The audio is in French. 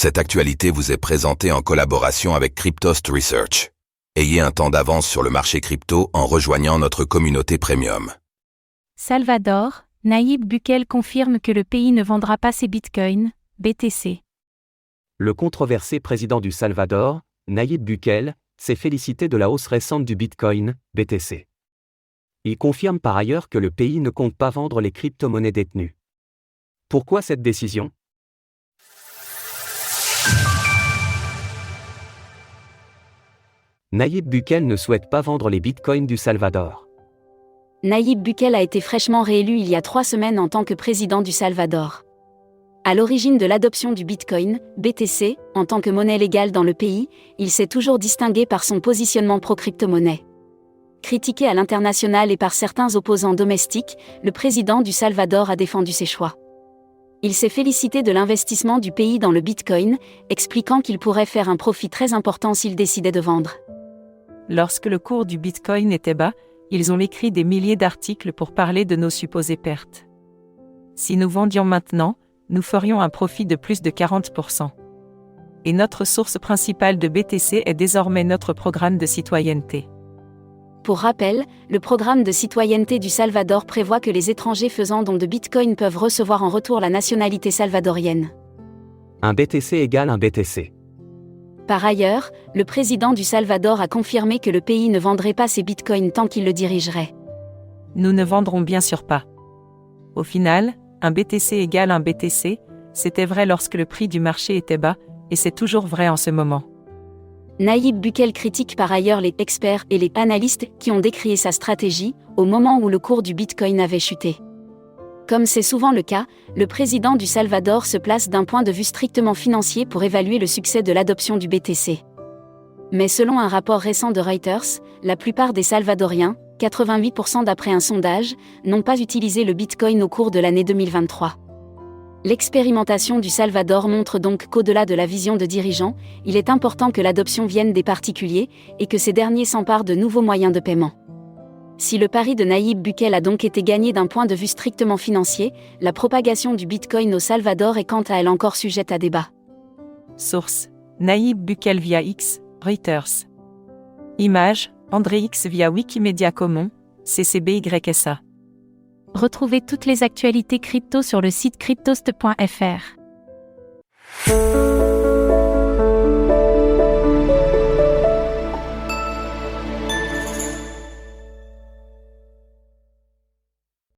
Cette actualité vous est présentée en collaboration avec Cryptost Research. Ayez un temps d'avance sur le marché crypto en rejoignant notre communauté premium. Salvador, Nayib Bukele confirme que le pays ne vendra pas ses bitcoins, BTC. Le controversé président du Salvador, Nayib Bukele, s'est félicité de la hausse récente du bitcoin, BTC. Il confirme par ailleurs que le pays ne compte pas vendre les crypto-monnaies détenues. Pourquoi cette décision ? Nayib Bukele ne souhaite pas vendre les bitcoins du Salvador. Nayib Bukele a été fraîchement réélu il y a 3 semaines en tant que président du Salvador. À l'origine de l'adoption du Bitcoin, BTC, en tant que monnaie légale dans le pays, il s'est toujours distingué par son positionnement pro-crypto-monnaie. Critiqué à l'international et par certains opposants domestiques, le président du Salvador a défendu ses choix. Il s'est félicité de l'investissement du pays dans le Bitcoin, expliquant qu'il pourrait faire un profit très important s'il décidait de vendre. Lorsque le cours du Bitcoin était bas, ils ont écrit des milliers d'articles pour parler de nos supposées pertes. Si nous vendions maintenant, nous ferions un profit de plus de 40%. Et notre source principale de BTC est désormais notre programme de citoyenneté. Pour rappel, le programme de citoyenneté du Salvador prévoit que les étrangers faisant don de Bitcoin peuvent recevoir en retour la nationalité salvadorienne. Un BTC égale un BTC. Par ailleurs, le président du Salvador a confirmé que le pays ne vendrait pas ses bitcoins tant qu'il le dirigerait. Nous ne vendrons bien sûr pas. Au final, un BTC égale un BTC, c'était vrai lorsque le prix du marché était bas, et c'est toujours vrai en ce moment. Nayib Bukele critique par ailleurs les experts et les analystes qui ont décrié sa stratégie, au moment où le cours du Bitcoin avait chuté. Comme c'est souvent le cas, le président du Salvador se place d'un point de vue strictement financier pour évaluer le succès de l'adoption du BTC. Mais selon un rapport récent de Reuters, la plupart des Salvadoriens, 88% d'après un sondage, n'ont pas utilisé le Bitcoin au cours de l'année 2023. L'expérimentation du Salvador montre donc qu'au-delà de la vision de dirigeants, il est important que l'adoption vienne des particuliers et que ces derniers s'emparent de nouveaux moyens de paiement. Si le pari de Nayib Bukele a donc été gagné d'un point de vue strictement financier, la propagation du Bitcoin au Salvador est quant à elle encore sujette à débat. Source: Nayib Bukele via X, Reuters. Image: André X via Wikimedia Commons, CC-BY-SA. Retrouvez toutes les actualités crypto sur le site cryptost.fr.